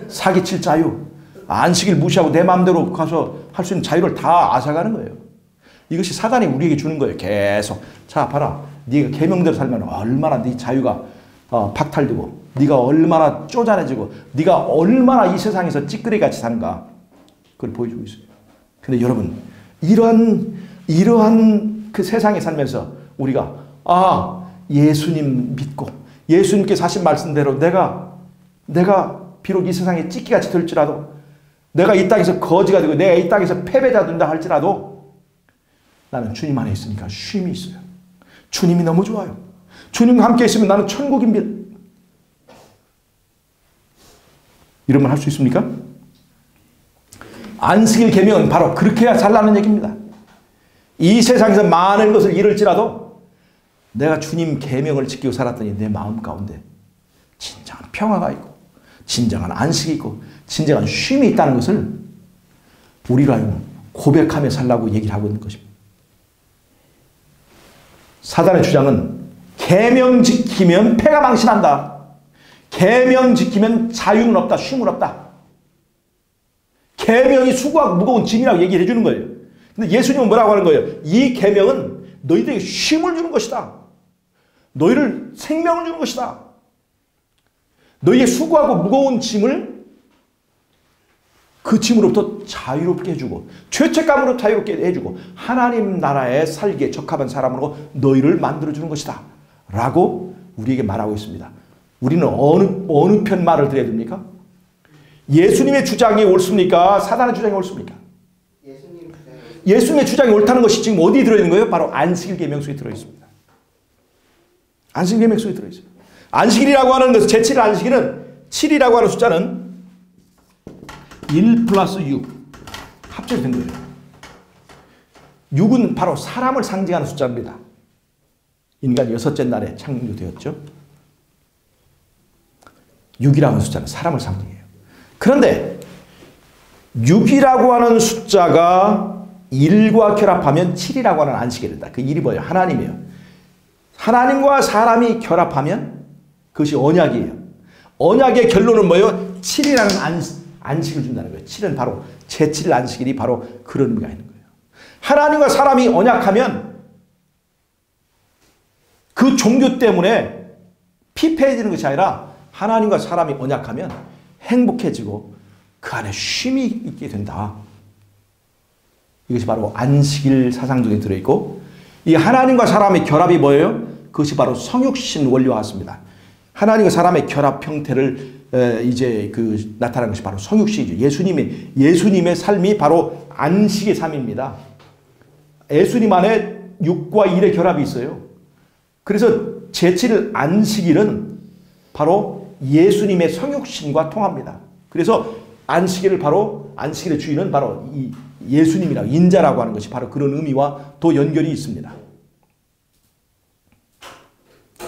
사기칠 자유, 안식일 무시하고 내 마음대로 가서 할 수 있는 자유를 다 앗아가는 거예요. 이것이 사단이 우리에게 주는 거예요. 계속. 자, 봐라. 네가 계명대로 살면 얼마나 네 자유가 박탈되고 네가 얼마나 쪼잔해지고 네가 얼마나 이 세상에서 찌끄레기같이 사는가. 그걸 보여주고 있어요. 근데 여러분 이러한 그 세상에 살면서 우리가 예수님 믿고 예수님께서 하신 말씀대로 내가 비록 이 세상에 찌끼같이 될지라도 내가 이 땅에서 거지가 되고 내가 이 땅에서 패배자 된다 할지라도 나는 주님 안에 있으니까 쉼이 있어요. 주님이 너무 좋아요. 주님과 함께 있으면 나는 천국입니다. 이런 말 할 수 있습니까? 안식일 계명은 바로 그렇게 해야 살라는 얘기입니다. 이 세상에서 많은 것을 잃을지라도 내가 주님 계명을 지키고 살았더니 내 마음 가운데 진정한 평화가 있고 진정한 안식이 있고 진정한 쉼이 있다는 것을 우리로 하여금 고백하며 살라고 얘기를 하고 있는 것입니다. 사단의 주장은 계명 지키면 패가 망신한다. 계명 지키면 자유는 없다. 쉼은 없다. 계명이 수고하고 무거운 짐이라고 얘기를 해주는 거예요. 근데 예수님은 뭐라고 하는 거예요? 이 계명은 너희들에게 쉼을 주는 것이다. 너희를 생명을 주는 것이다. 너희의 수고하고 무거운 짐을 그 짐으로부터 자유롭게 해주고 죄책감으로 자유롭게 해주고 하나님 나라에 살기에 적합한 사람으로 너희를 만들어주는 것이다. 라고 우리에게 말하고 있습니다. 우리는 어느 편 말을 들어야 됩니까? 예수님의 주장이 옳습니까? 사단의 주장이 옳습니까? 예수님의 주장이 옳다는 것이 지금 어디에 들어있는 거예요? 바로 안식일 계명 속에 들어있습니다. 안식일 계명 속에 들어있어요. 안식일이라고 하는 것은 제7일 안식일은 7이라고 하는 숫자는 1 플러스 6 합쳐진 거예요. 6은 바로 사람을 상징하는 숫자입니다. 인간 6째 날에 창조되었죠. 6이라는 숫자는 사람을 상징해요. 그런데 6이라고 하는 숫자가 1과 결합하면 7이라고 하는 안식이 된다. 그 1이 뭐예요? 하나님이에요. 하나님과 사람이 결합하면 그것이 언약이에요. 언약의 결론은 뭐예요? 7이라는 안식을 준다는 거예요. 7은 바로 제7일 안식일이 바로 그런 의미가 있는 거예요. 하나님과 사람이 언약하면 그 종교 때문에 피폐해지는 것이 아니라 하나님과 사람이 언약하면 행복해지고 그 안에 쉼이 있게 된다. 이것이 바로 안식일 사상 중에 들어있고, 이 하나님과 사람의 결합이 뭐예요? 그것이 바로 성육신 원리와 같습니다. 하나님과 사람의 결합 형태를 이제 나타나는 것이 바로 성육신이죠. 예수님의 삶이 바로 안식의 삶입니다. 예수님 안에 6과 1의 결합이 있어요. 그래서 제7일 안식일은 바로 예수님의 성육신과 통합니다. 그래서 안식일의 주인은 바로 이 예수님이라고, 인자라고 하는 것이 바로 그런 의미와 또 연결이 있습니다.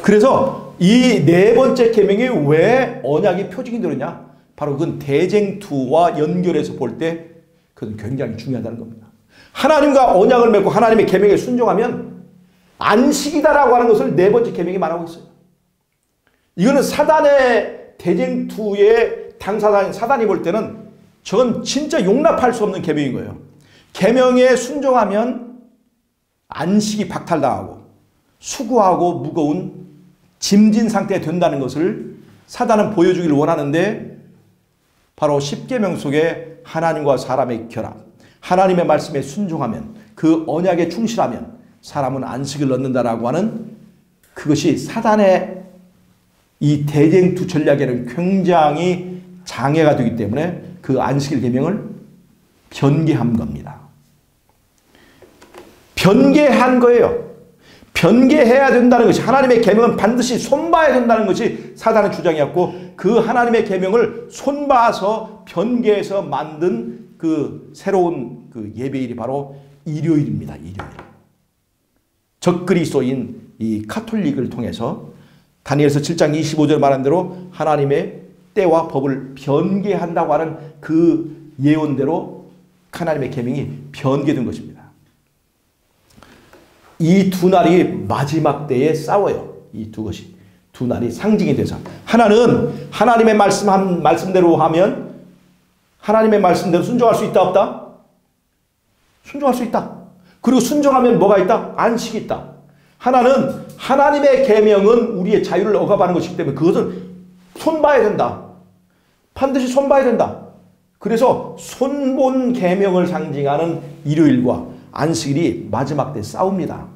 그래서 이 네 번째 계명이 왜 언약이 표징이 되느냐? 바로 그건 대쟁투와 연결해서 볼 때 그건 굉장히 중요하다는 겁니다. 하나님과 언약을 맺고 하나님의 계명에 순종하면 안식이다라고 하는 것을 네 번째 계명이 말하고 있어요. 이거는 사단의 대쟁투의 당사자인 사단이 볼 때는 저건 진짜 용납할 수 없는 계명인 거예요. 계명에 순종하면 안식이 박탈당하고 수고하고 무거운 짐진 상태가 된다는 것을 사단은 보여주기를 원하는데, 바로 십계명 속에 하나님과 사람의 결합, 하나님의 말씀에 순종하면, 그 언약에 충실하면 사람은 안식을 얻는다라고 하는 그것이 사단의 이 대쟁투 전략에는 굉장히 장애가 되기 때문에 그 안식일 계명을 변개한 겁니다. 변개한 거예요. 변개해야 된다는 것이, 하나님의 계명은 반드시 손봐야 된다는 것이 사단의 주장이었고, 그 하나님의 계명을 손봐서 변개해서 만든 그 새로운 그 예배일이 바로 일요일입니다. 일요일. 적그리스도인 이 카톨릭을 통해서 다니엘서 7장 25절 말한 대로 하나님의 때와 법을 변개한다고 하는 그 예언대로 하나님의 계명이 변개된 것입니다. 이 두 날이 마지막 때에 싸워요. 이 두 날이 상징이 돼서, 하나는 하나님의 말씀대로 하면, 하나님의 말씀대로 순종할 수 있다 없다? 순종할 수 있다. 그리고 순종하면 뭐가 있다? 안식이 있다. 하나는 하나님의 계명은 우리의 자유를 억압하는 것이기 때문에 그것은 손봐야 된다. 반드시 손봐야 된다. 그래서 손본 계명을 상징하는 일요일과 안식일이 마지막 때 싸웁니다.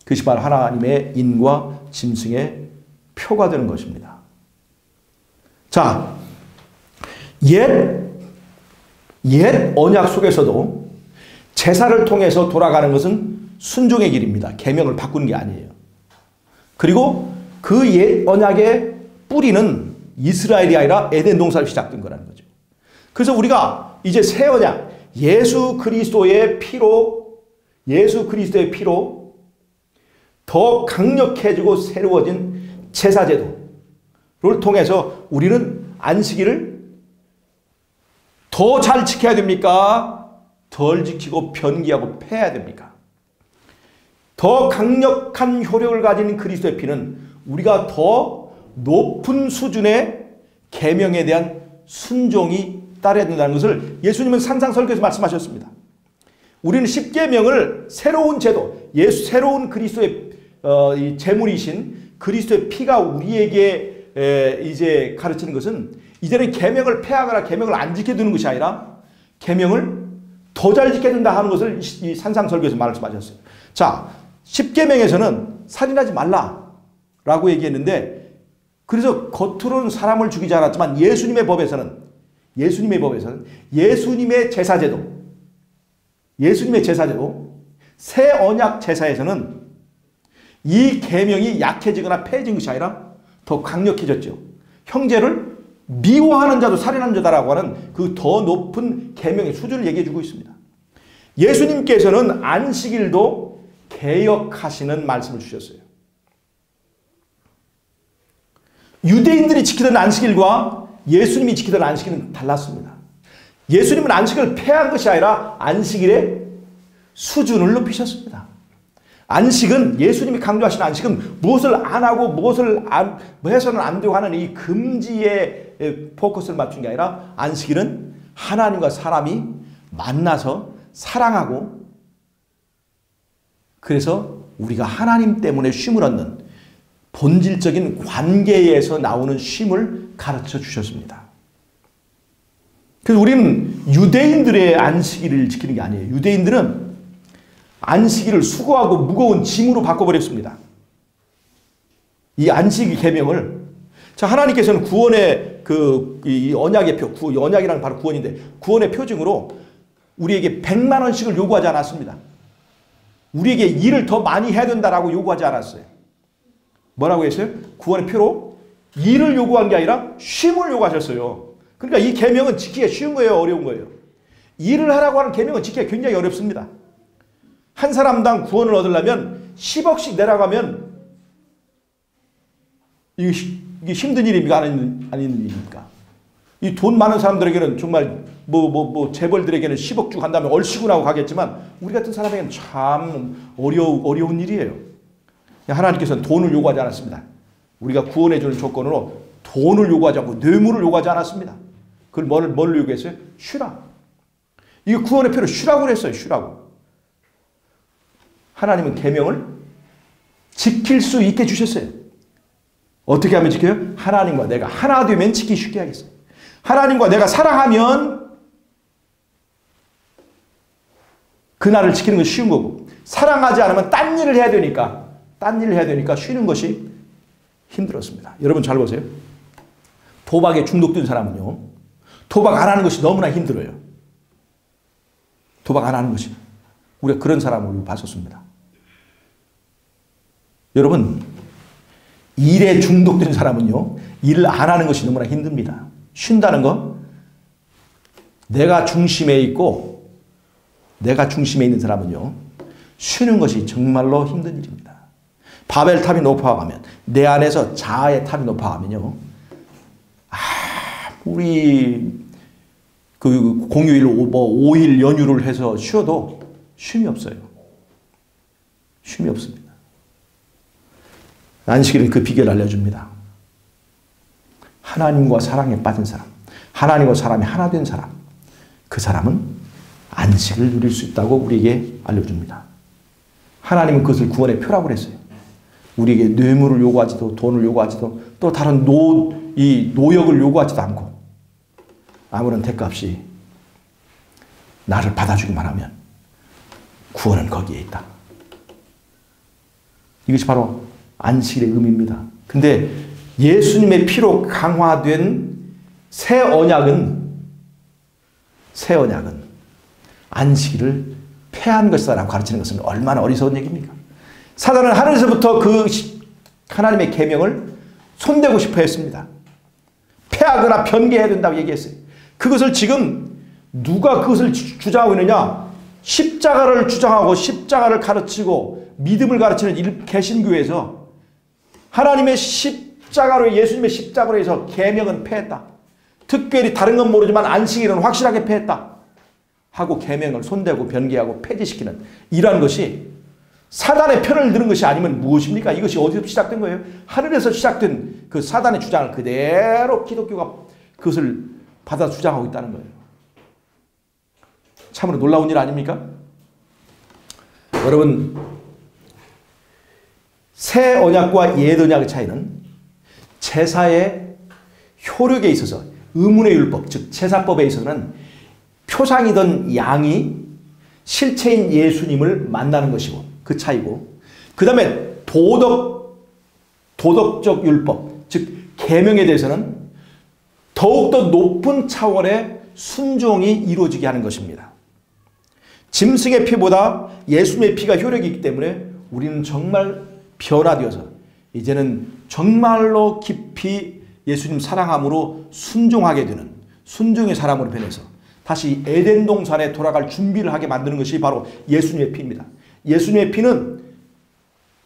그것이 바로 하나님의 인과 짐승의 표가 되는 것입니다. 자, 옛 언약 속에서도 제사를 통해서 돌아가는 것은 순종의 길입니다. 계명을 바꾸는 게 아니에요. 그리고 그 옛 언약의 뿌리는 이스라엘이 아니라 에덴 동산에서 시작된 거라는 거죠. 그래서 우리가 이제 새 언약, 예수 그리스도의 피로 더 강력해지고 새로워진 제사제도를 통해서 우리는 안식일을 더 잘 지켜야 됩니까? 덜 지키고 변기하고 폐해야 됩니까? 더 강력한 효력을 가진 그리스도의 피는 우리가 더 높은 수준의 계명에 대한 순종이 따라야 된다는 것을 예수님은 산상설교에서 말씀하셨습니다. 우리는 십계명을 새로운 제도, 새로운 그리스도의 이 제물이신 그리스도의 피가 우리에게 이제 가르치는 것은, 이제는 계명을 폐하거나 계명을 안 지켜두는 것이 아니라 계명을 더 잘 지켜야 된다 하는 것을 이 산상설교에서 말씀하셨어요. 자, 십계명에서는 살인하지 말라라고 얘기했는데, 그래서 겉으로는 사람을 죽이지 않았지만 예수님의 법에서는 예수님의 제사제도, 새 언약 제사에서는 이 계명이 약해지거나 폐해진 것이 아니라 더 강력해졌죠. 형제를 미워하는 자도 살인하는 자다라고 하는 그 더 높은 계명의 수준을 얘기해 주고 있습니다. 예수님께서는 안식일도 개혁하시는 말씀을 주셨어요. 유대인들이 지키던 안식일과 예수님이 지키던 안식일은 달랐습니다. 예수님은 안식을 폐한 것이 아니라 안식일의 수준을 높이셨습니다. 안식은, 예수님이 강조하신 안식은 무엇을 안 하고 무엇을 해서는 안 되고 하는 이 금지에 포커스를 맞춘 게 아니라, 안식일은 하나님과 사람이 만나서 사랑하고, 그래서 우리가 하나님 때문에 쉼을 얻는 본질적인 관계에서 나오는 쉼을 가르쳐 주셨습니다. 그래서 우리는 유대인들의 안식일을 지키는 게 아니에요. 유대인들은 안식일을 수고하고 무거운 짐으로 바꿔버렸습니다. 이 안식 계명을, 자, 하나님께서는 구원의 이 언약의 표, 언약이란 바로 구원인데, 구원의 표징으로 우리에게 100만 원씩을 요구하지 않았습니다. 우리에게 일을 더 많이 해야 된다라고 요구하지 않았어요. 뭐라고 했어요? 구원의 표로 일을 요구한 게 아니라 쉼을 요구하셨어요. 그러니까 이 계명은 지키기가 쉬운 거예요, 어려운 거예요? 일을 하라고 하는 계명은 지키기가 굉장히 어렵습니다. 한 사람당 구원을 얻으려면 10억씩 내라고 하면 이게 힘든 일입니까? 아닌 일입니까? 이 돈 많은 사람들에게는 정말 재벌들에게는 10억 주고 간다면 얼씨구나 가겠지만, 우리 같은 사람에게는 참 어려운 일이에요. 하나님께서는 돈을 요구하지 않았습니다. 우리가 구원해 주는 조건으로 돈을 요구하지 않고 뇌물을 요구하지 않았습니다. 그걸 뭘 요구했어요? 쉬라. 이게 구원의 표로 쉬라고 그랬어요. 쉬라고. 하나님은 계명을 지킬 수 있게 주셨어요. 어떻게 하면 지켜요? 하나님과 내가 하나 되면 지키기 쉽게 하겠어요. 하나님과 내가 사랑하면 그날을 지키는 것이 쉬운 거고, 사랑하지 않으면 딴 일을 해야 되니까 쉬는 것이 힘들었습니다. 여러분 잘 보세요. 도박에 중독된 사람은요, 도박 안 하는 것이 너무나 힘들어요. 도박 안 하는 것이. 우리가 그런 사람을 봤었습니다. 여러분, 일에 중독된 사람은요, 일을 안 하는 것이 너무나 힘듭니다. 쉰다는 거, 내가 중심에 있고, 내가 중심에 있는 사람은요, 쉬는 것이 정말로 힘든 일입니다. 바벨탑이 높아가면, 내 안에서 자아의 탑이 높아가면요, 우리 그 공휴일 5일 연휴를 해서 쉬어도 쉼이 없어요. 쉼이 없습니다. 안식일은 그 비결을 알려줍니다. 하나님과 사랑에 빠진 사람, 하나님과 사람이 하나 된 사람, 그 사람은 안식을 누릴 수 있다고 우리에게 알려줍니다. 하나님은 그것을 구원의 표라고 그랬어요. 우리에게 뇌물을 요구하지도, 돈을 요구하지도, 또 다른 노역을 요구하지도 않고, 아무런 대가 없이 나를 받아주기만 하면 구원은 거기에 있다. 이것이 바로 안식일의 의미입니다. 근데 예수님의 피로 강화된 새 언약은 안식일을 폐한 것이다라고 가르치는 것은 얼마나 어리석은 얘기입니까? 사단은 하늘에서부터 그 하나님의 계명을 손대고 싶어 했습니다. 폐하거나 변개해야 된다고 얘기했어요. 그것을 지금 누가 그것을 주장하고 있느냐? 십자가를 주장하고 십자가를 가르치고 믿음을 가르치는 개신교에서 하나님의 십자가로, 예수님의 십자가로 해서 계명은 폐했다. 특별히 다른 건 모르지만 안식일은 확실하게 폐했다 하고 계명을 손대고 변개하고 폐지시키는 이러한 것이 사단의 편을 드는 것이 아니면 무엇입니까? 이것이 어디서 시작된 거예요? 하늘에서 시작된 그 사단의 주장을 그대로 기독교가 그것을 받아 주장하고 있다는 거예요. 참으로 놀라운 일 아닙니까? 여러분, 새 언약과 옛 언약의 차이는 제사의 효력에 있어서 의문의 율법, 즉 제사법에 있어서는 표상이던 양이 실체인 예수님을 만나는 것이고 그 차이고, 그 다음에 도덕적 율법, 즉 계명에 대해서는 더욱더 높은 차원의 순종이 이루어지게 하는 것입니다. 짐승의 피보다 예수님의 피가 효력이 있기 때문에 우리는 정말 변화되어서 이제는 정말로 깊이 예수님 사랑함으로 순종하게 되는 순종의 사람으로 변해서 다시 에덴 동산에 돌아갈 준비를 하게 만드는 것이 바로 예수님의 피입니다. 예수님의 피는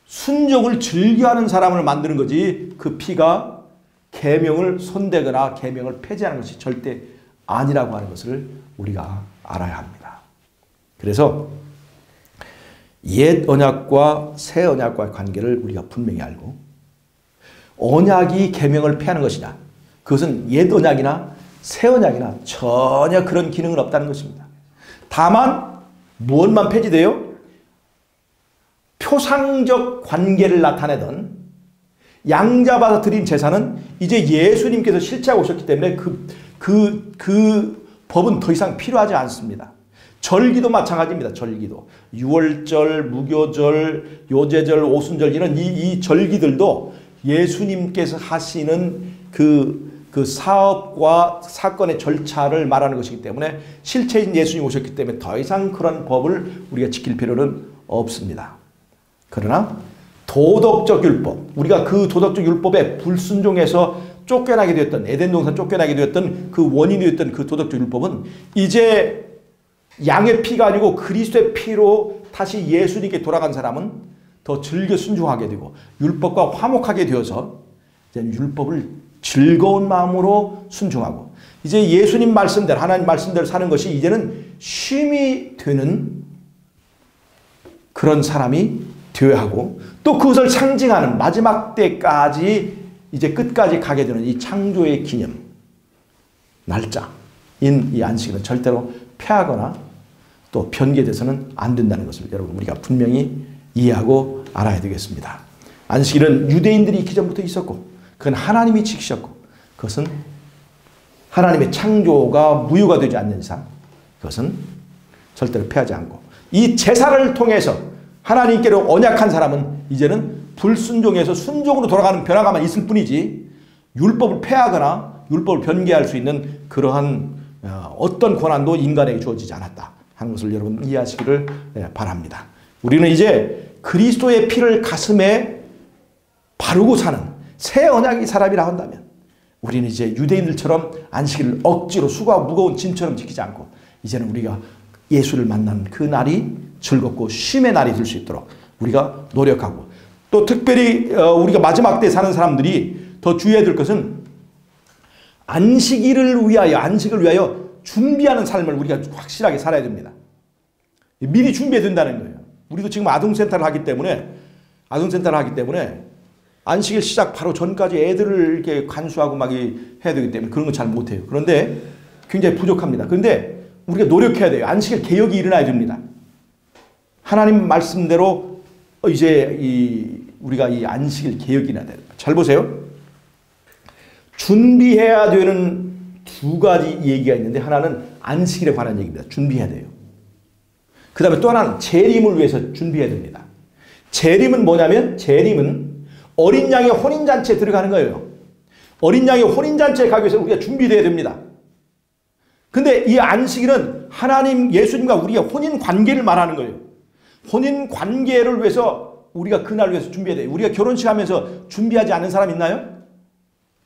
순종을 즐겨하는 사람을 만드는 거지 그 피가 계명을 손대거나 계명을 폐지하는 것이 절대 아니라고 하는 것을 우리가 알아야 합니다. 그래서 옛 언약과 새 언약과의 관계를 우리가 분명히 알고 언약이 계명을 폐하는 것이냐 그것은 옛 언약이나 새 언약이나 전혀 그런 기능은 없다는 것입니다. 다만 무엇만 폐지돼요? 표상적 관계를 나타내던 양잡아서 드린 제사는 이제 예수님께서 실제하고 오셨기 때문에 그 법은 더 이상 필요하지 않습니다. 절기도 마찬가지입니다. 절기도. 유월절, 무교절, 요제절, 오순절 이런 이 절기들도 예수님께서 하시는 그 사업과 사건의 절차를 말하는 것이기 때문에 실체인 예수님 오셨기 때문에 더 이상 그런 법을 우리가 지킬 필요는 없습니다. 그러나 도덕적 율법, 우리가 그 도덕적 율법에 불순종해서 쫓겨나게 되었던 에덴 동산 쫓겨나게 되었던 그 원인이 되었던 그 도덕적 율법은 이제 양의 피가 아니고 그리스도의 피로 다시 예수님께 돌아간 사람은 더 즐겨 순종하게 되고 율법과 화목하게 되어서 이제 율법을 즐거운 마음으로 순종하고 이제 예수님 말씀대로 하나님 말씀대로 사는 것이 이제는 쉼이 되는 그런 사람이 되어야 하고 또 그것을 상징하는 마지막 때까지 이제 끝까지 가게 되는 이 창조의 기념 날짜인 이 안식일은 절대로 폐하거나 또 변개돼서는 안 된다는 것을 여러분 우리가 분명히 이해하고 알아야 되겠습니다. 안식일은 유대인들이 있기 전부터 있었고 그건 하나님이 지키셨고 그것은 하나님의 창조가 무효가 되지 않는 이상 그것은 절대로 폐하지 않고 이 제사를 통해서 하나님께로 언약한 사람은 이제는 불순종에서 순종으로 돌아가는 변화가만 있을 뿐이지 율법을 폐하거나 율법을 변개할 수 있는 그러한 어떤 권한도 인간에게 주어지지 않았다 하는 것을 여러분 이해하시기를 바랍니다. 우리는 이제 그리스도의 피를 가슴에 바르고 사는 새 언약의 사람이라 한다면 우리는 이제 유대인들처럼 안식일을 억지로 수고하고 무거운 짐처럼 지키지 않고 이제는 우리가 예수를 만난 그 날이 즐겁고 쉼의 날이 될 수 있도록 우리가 노력하고 또 특별히 우리가 마지막 때 사는 사람들이 더 주의해야 될 것은 안식을 위하여 준비하는 삶을 우리가 확실하게 살아야 됩니다. 미리 준비해야 된다는 거예요. 우리도 지금 아동센터를 하기 때문에 안식일 시작 바로 전까지 애들을 이렇게 간수하고 막 해야 되기 때문에 그런 건 잘 못해요. 그런데 굉장히 부족합니다. 그런데 우리가 노력해야 돼요. 안식일 개혁이 일어나야 됩니다. 하나님 말씀대로 이제 우리가 이 안식일 개혁이 일어나야 돼요. 잘 보세요. 준비해야 되는 두 가지 얘기가 있는데 하나는 안식일에 관한 얘기입니다. 준비해야 돼요. 그 다음에 또 하나는 재림을 위해서 준비해야 됩니다. 재림은 뭐냐면 재림은 어린 양의 혼인잔치에 들어가는 거예요. 어린 양의 혼인잔치에 가기 위해서 우리가 준비되어야 됩니다. 근데 이 안식일은 하나님 예수님과 우리의 혼인 관계를 말하는 거예요. 혼인 관계를 위해서 우리가 그날 위해서 준비해야 돼요. 우리가 결혼식 하면서 준비하지 않는 사람 있나요?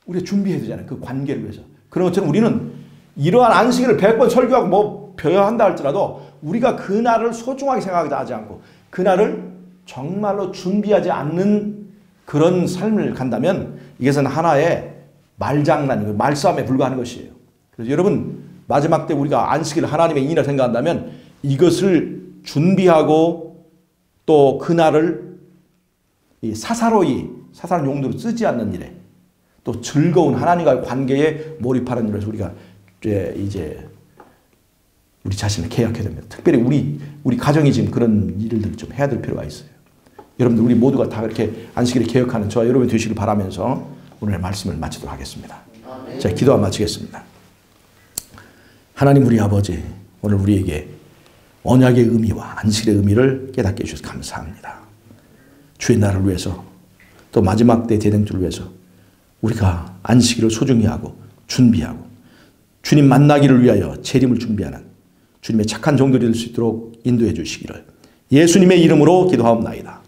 우리가 준비해야 되잖아요. 그 관계를 위해서. 그런 것처럼 우리는 이러한 안식일을 100번 설교하고 뭐 벼야 한다 할지라도 우리가 그날을 소중하게 생각하지 않고 그날을 정말로 준비하지 않는 그런 삶을 간다면 이것은 하나의 말장난이고 말싸움에 불과한 것이에요. 그래서 여러분 마지막 때 우리가 안식일 하나님의 인이라 생각한다면 이것을 준비하고 또 그날을 사사로이 사사로운 용도로 쓰지 않는 일에 또 즐거운 하나님과의 관계에 몰입하는 일에서 우리가 이제 우리 자신을 개혁해야 됩니다. 특별히 우리 가정이 지금 그런 일들을 좀 해야 될 필요가 있어요. 여러분들 우리 모두가 다 그렇게 안식일을 개혁하는 저와 여러분이 되시길 바라면서 오늘 말씀을 마치도록 하겠습니다. 자, 기도와 마치겠습니다. 하나님 우리 아버지 오늘 우리에게 언약의 의미와 안식일의 의미를 깨닫게 해주셔서 감사합니다. 주의 날을 위해서 또 마지막 때 대등주를 위해서 우리가 안식일을 소중히 하고 준비하고 주님 만나기를 위하여 재림을 준비하는 주님의 착한 종들이 될 수 있도록 인도해 주시기를 예수님의 이름으로 기도하옵나이다.